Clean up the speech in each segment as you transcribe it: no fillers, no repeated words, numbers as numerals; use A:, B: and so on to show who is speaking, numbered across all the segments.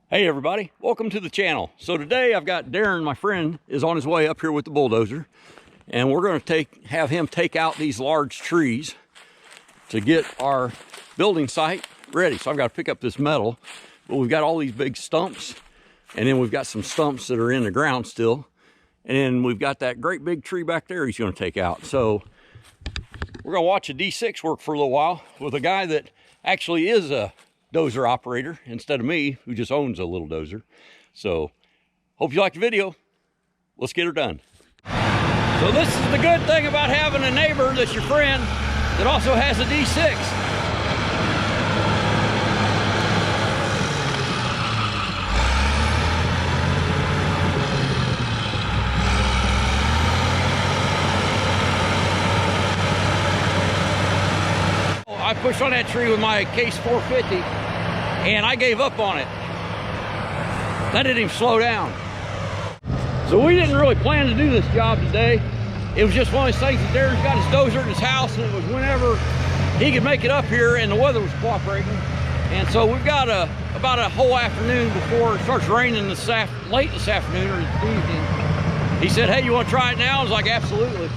A: Hey everybody, welcome to the channel. So today I've got Darren, my friend, is on his way up here with the bulldozer, and we're going to have him take out these large trees to get our building site ready. So I've got to pick up this metal, but we've got all these big stumps, and then we've got some stumps that are in the ground still, and then we've got that great big tree back there he's going to take out. So we're going to watch a D6 work for a little while with a guy that actually is a dozer operator instead of me, who just owns a little dozer. So hope you like the video. Let's get her done. So this is the good thing about having a neighbor that's your friend that also has a D6. I pushed on that tree with my Case 450 and I gave up on it. That didn't even slow down. So we didn't really plan to do this job today. It was just one of those things that Darren's got his dozer in his house, and it was whenever he could make it up here and the weather was cooperating. And so we've got about a whole afternoon before it starts raining late this afternoon or this evening. He said, hey, you want to try it now? I was like, absolutely.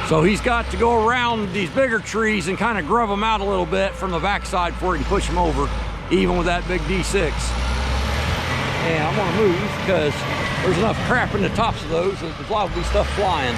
A: So he's got to go around these bigger trees and kind of grub them out a little bit from the backside before he can push them over, even with that big D6. And I'm gonna move because there's enough crap in the tops of those that there's liable to be stuff flying.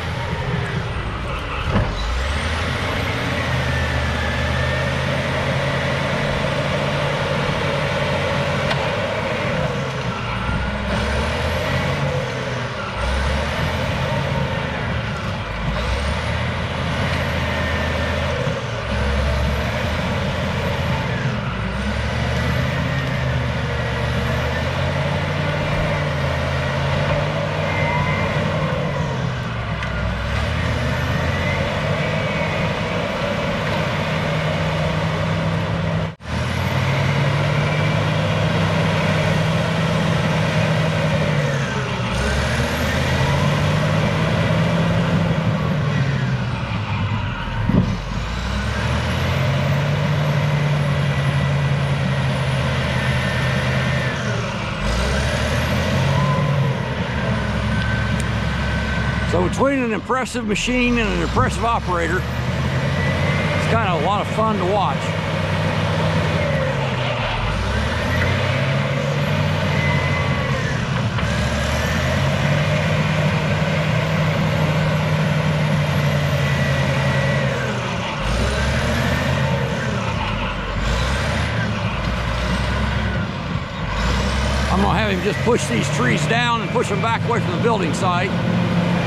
A: So between an impressive machine and an impressive operator, it's kind of a lot of fun to watch. I'm gonna have him just push these trees down and push them back away from the building site.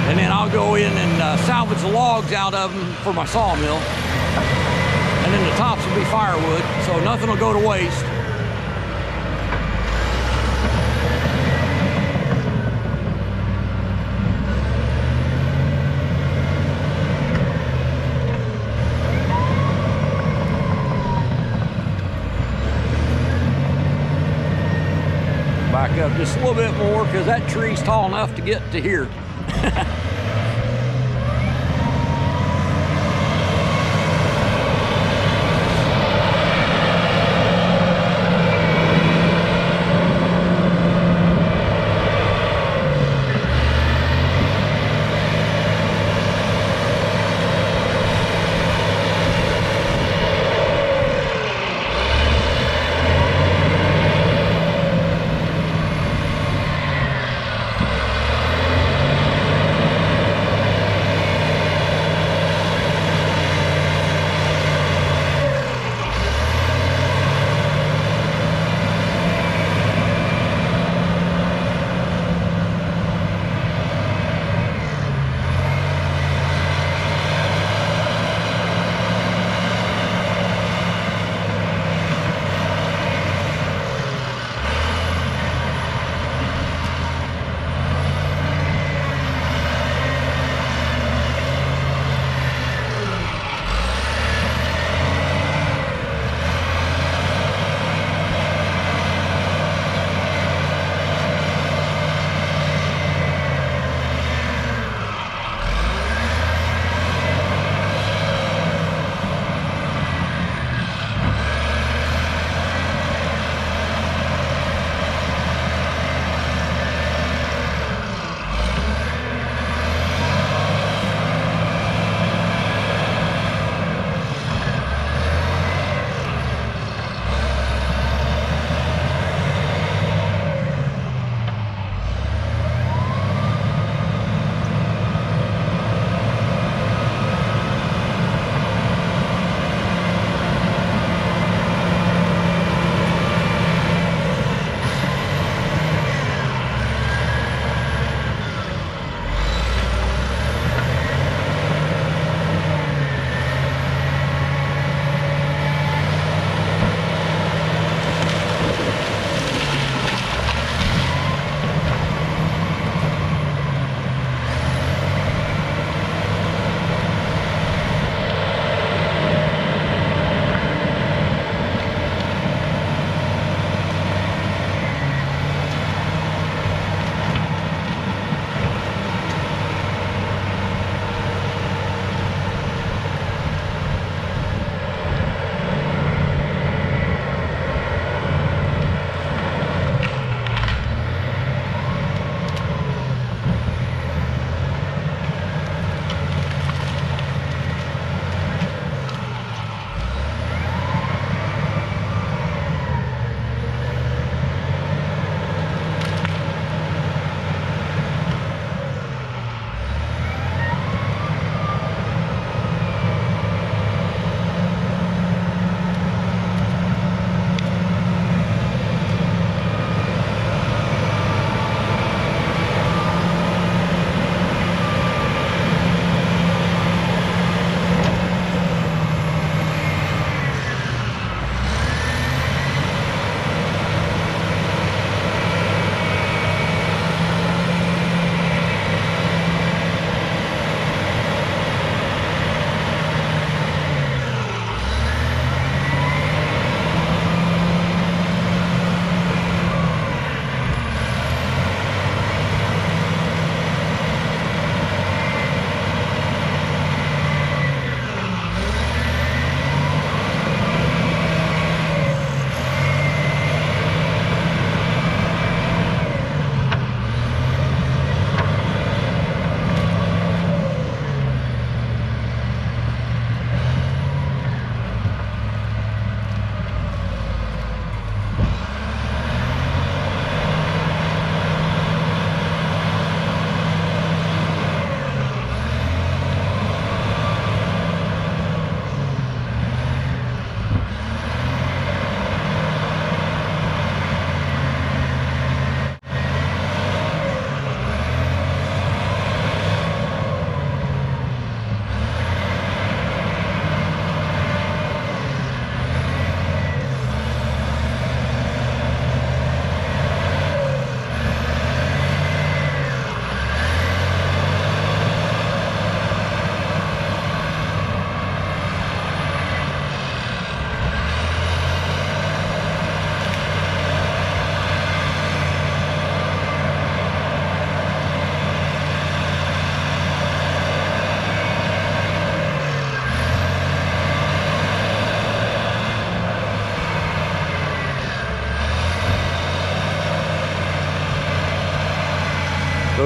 A: And then I'll go in and salvage the logs out of them for my sawmill. And then the tops will be firewood, so nothing will go to waste. Back up just a little bit more because that tree's tall enough to get to here.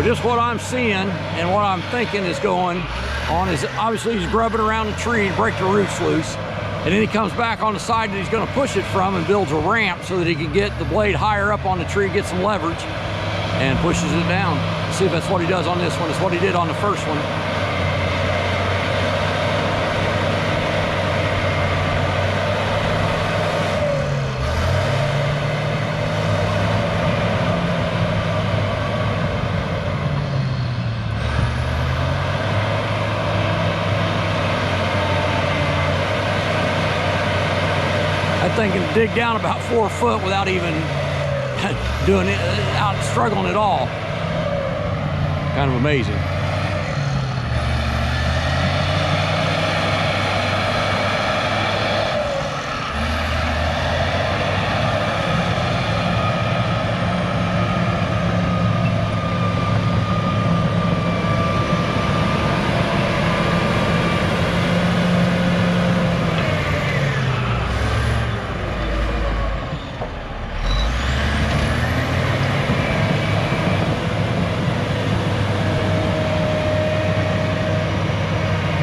A: So just what I'm seeing and what I'm thinking is going on is obviously he's grubbing around the tree to break the roots loose. And then he comes back on the side that he's going to push it from and builds a ramp so that he can get the blade higher up on the tree, get some leverage, and pushes it down. Let's see if that's what he does on this one. It's what he did on the first one. That thing can dig down about 4 foot without even doing it, out struggling at all. Kind of amazing.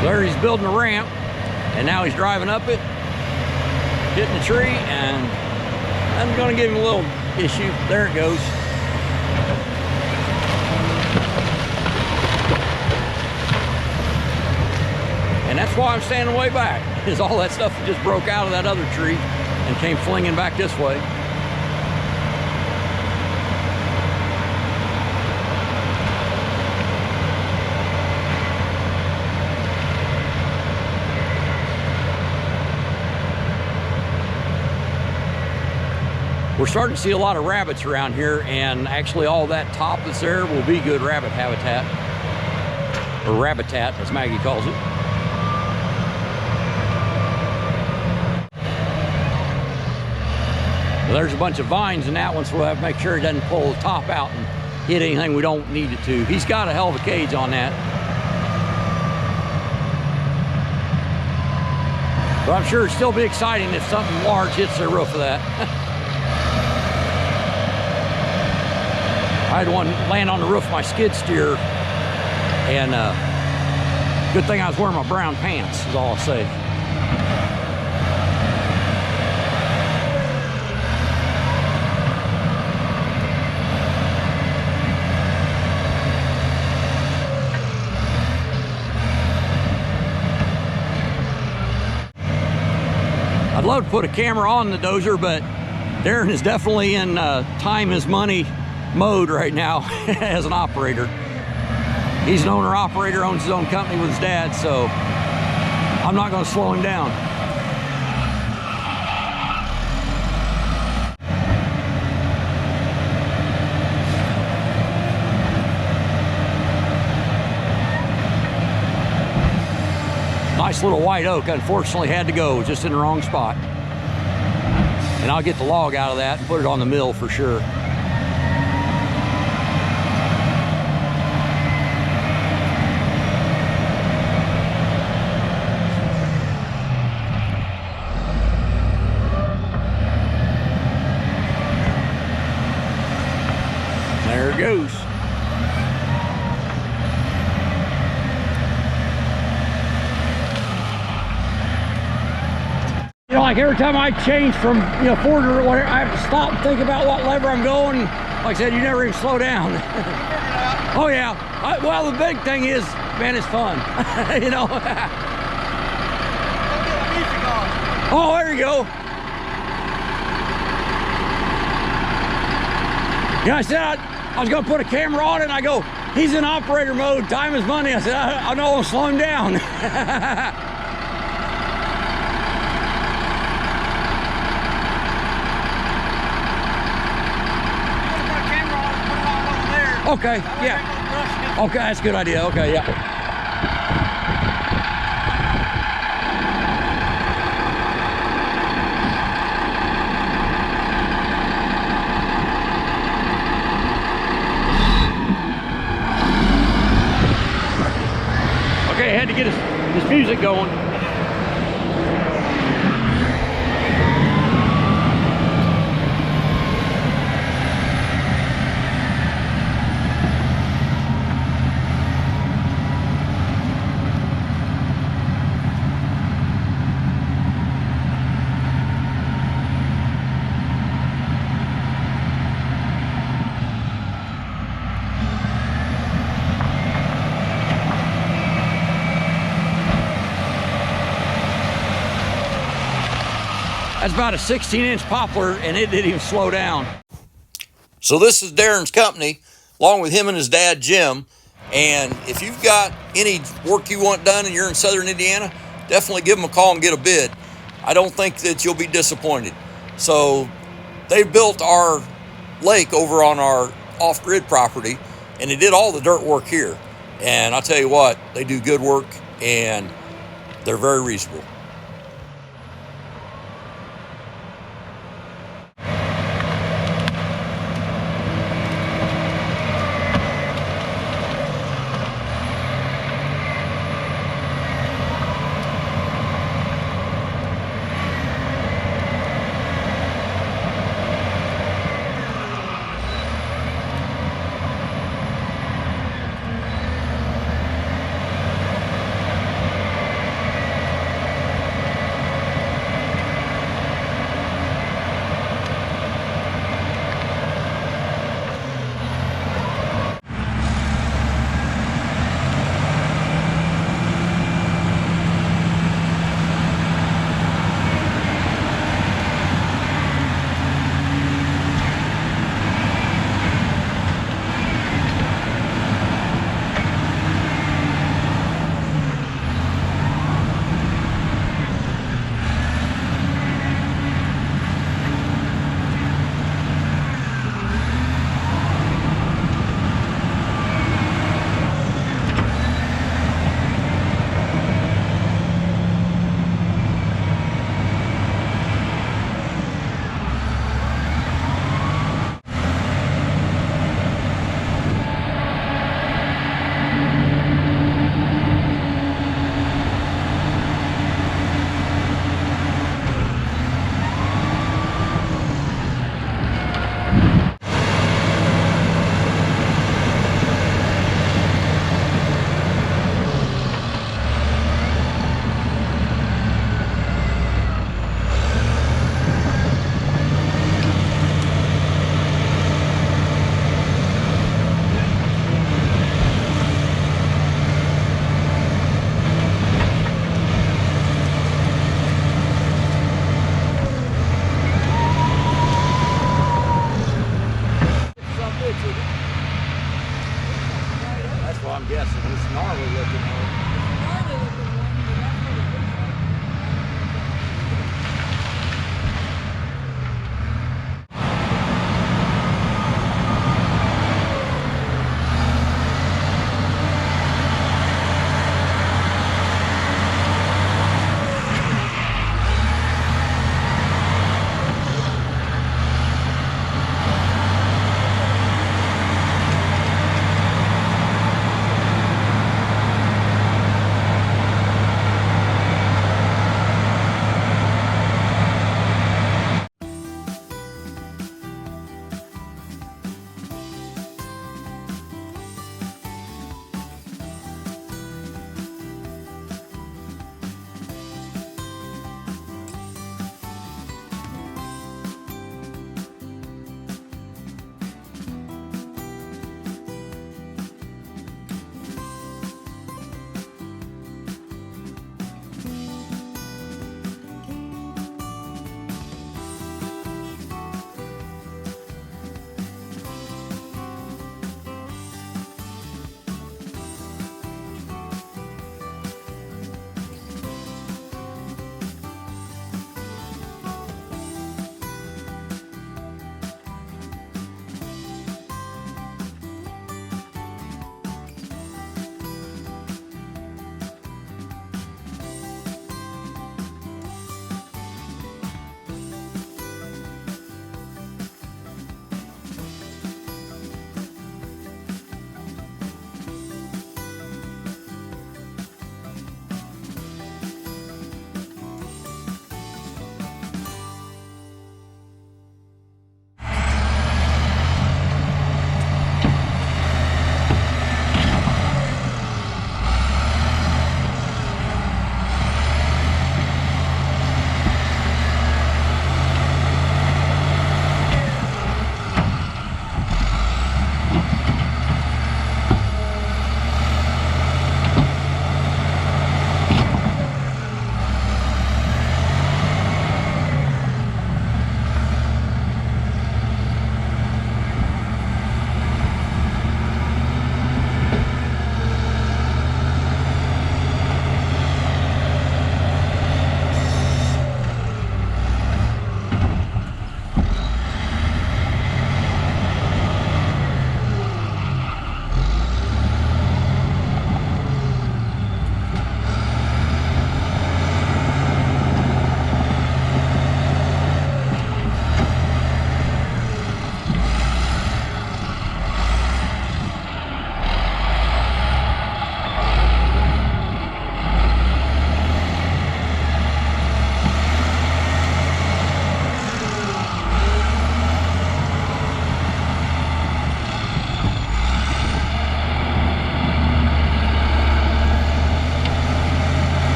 A: There he's building a ramp, and now he's driving up it, hitting the tree, and I'm going to give him a little issue. There it goes. And that's why I'm standing way back, is all that stuff just broke out of that other tree and came flinging back this way. We're starting to see a lot of rabbits around here, and actually all that top that's there will be good rabbit habitat, or rabbitat as Maggie calls it. Well, there's a bunch of vines in that one, so we'll have to make sure it doesn't pull the top out and hit anything we don't need it to. He's got a hell of a cage on that. But I'm sure it'd still be exciting if something large hits the roof of that. I had one land on the roof of my skid steer, and good thing I was wearing my brown pants, is all I'll say. I'd love to put a camera on the dozer, but Darren is definitely in time is money mode right now as an operator. He's an owner-operator, owns his own company with his dad, so I'm not going to slow him down. Nice little white oak, unfortunately had to go, just in the wrong spot. And I'll get the log out of that and put it on the mill for sure. There it goes. You know, like every time I change from, you know, forward or whatever, I have to stop and think about what lever I'm going. Like I said, you never even slow down. Oh yeah. Well, the big thing is, man, it's fun. You know. Oh, there you go. Yeah, I said I was going to put a camera on it, and I go, he's in operator mode, time is money. I said, I know I'll slow him down. Okay, yeah. Okay, that's a good idea. Okay, yeah. Okay, I had to get his music going. That's about a 16-inch poplar, and it didn't even slow down. So this is Darren's company, along with him and his dad, Jim. And if you've got any work you want done and you're in southern Indiana, definitely give them a call and get a bid. I don't think that you'll be disappointed. So they built our lake over on our off-grid property, and they did all the dirt work here. And I'll tell you what, they do good work, and they're very reasonable.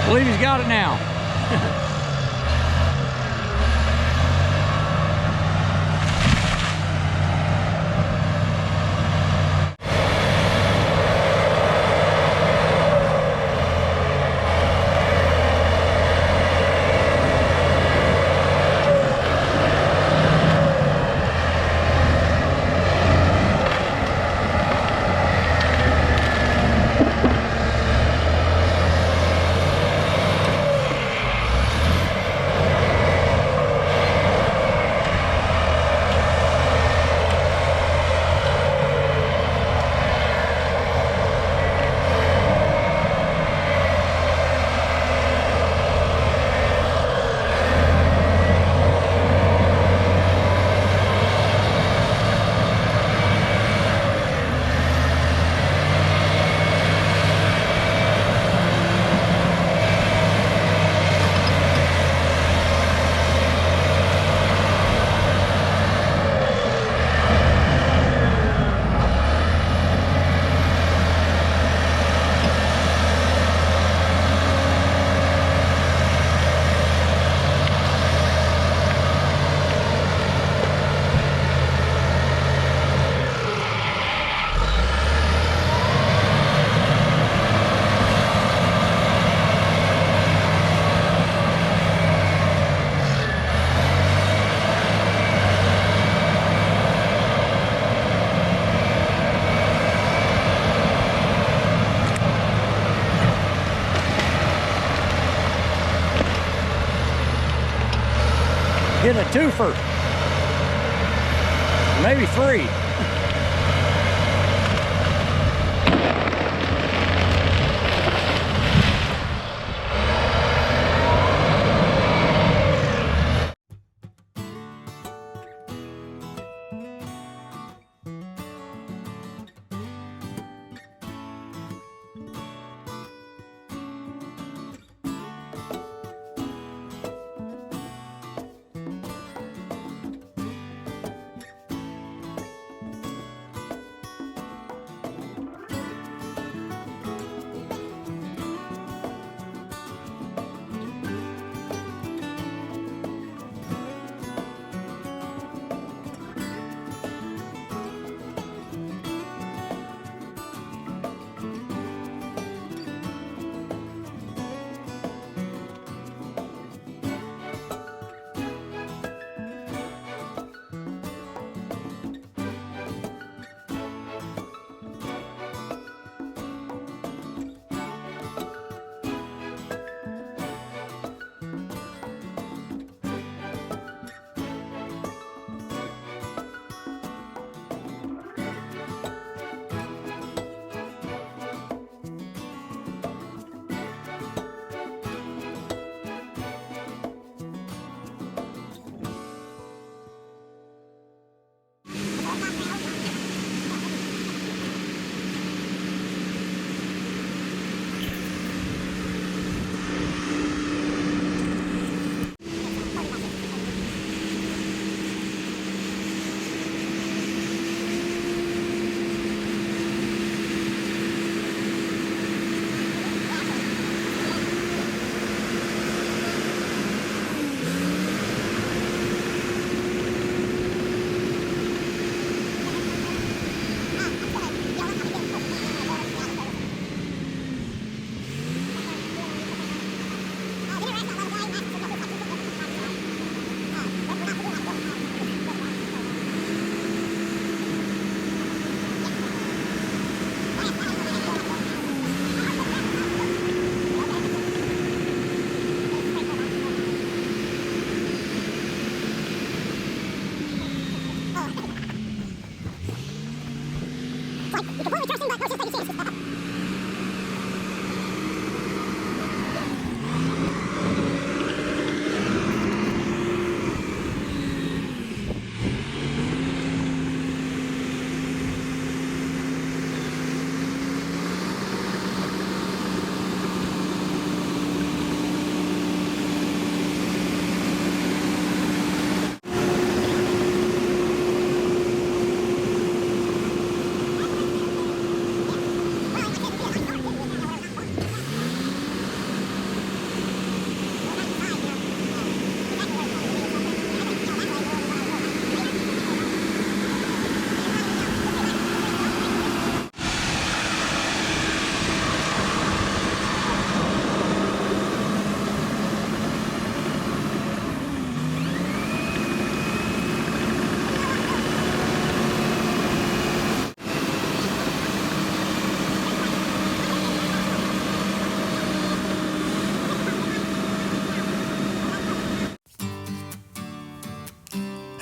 A: I believe he's got it now. Getting a twofer, maybe three.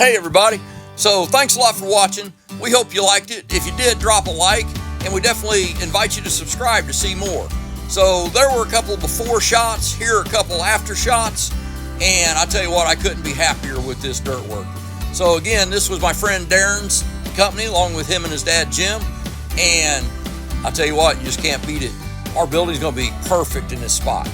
A: Hey everybody, so thanks a lot for watching. We hope you liked it. If you did, drop a like, and we definitely invite you to subscribe to see more. So there were a couple before shots, here are a couple after shots, and I tell you what, I couldn't be happier with this dirt work. So again, this was my friend Darren's company, along with him and his dad Jim, and I tell you what, you just can't beat it. Our building's gonna be perfect in this spot.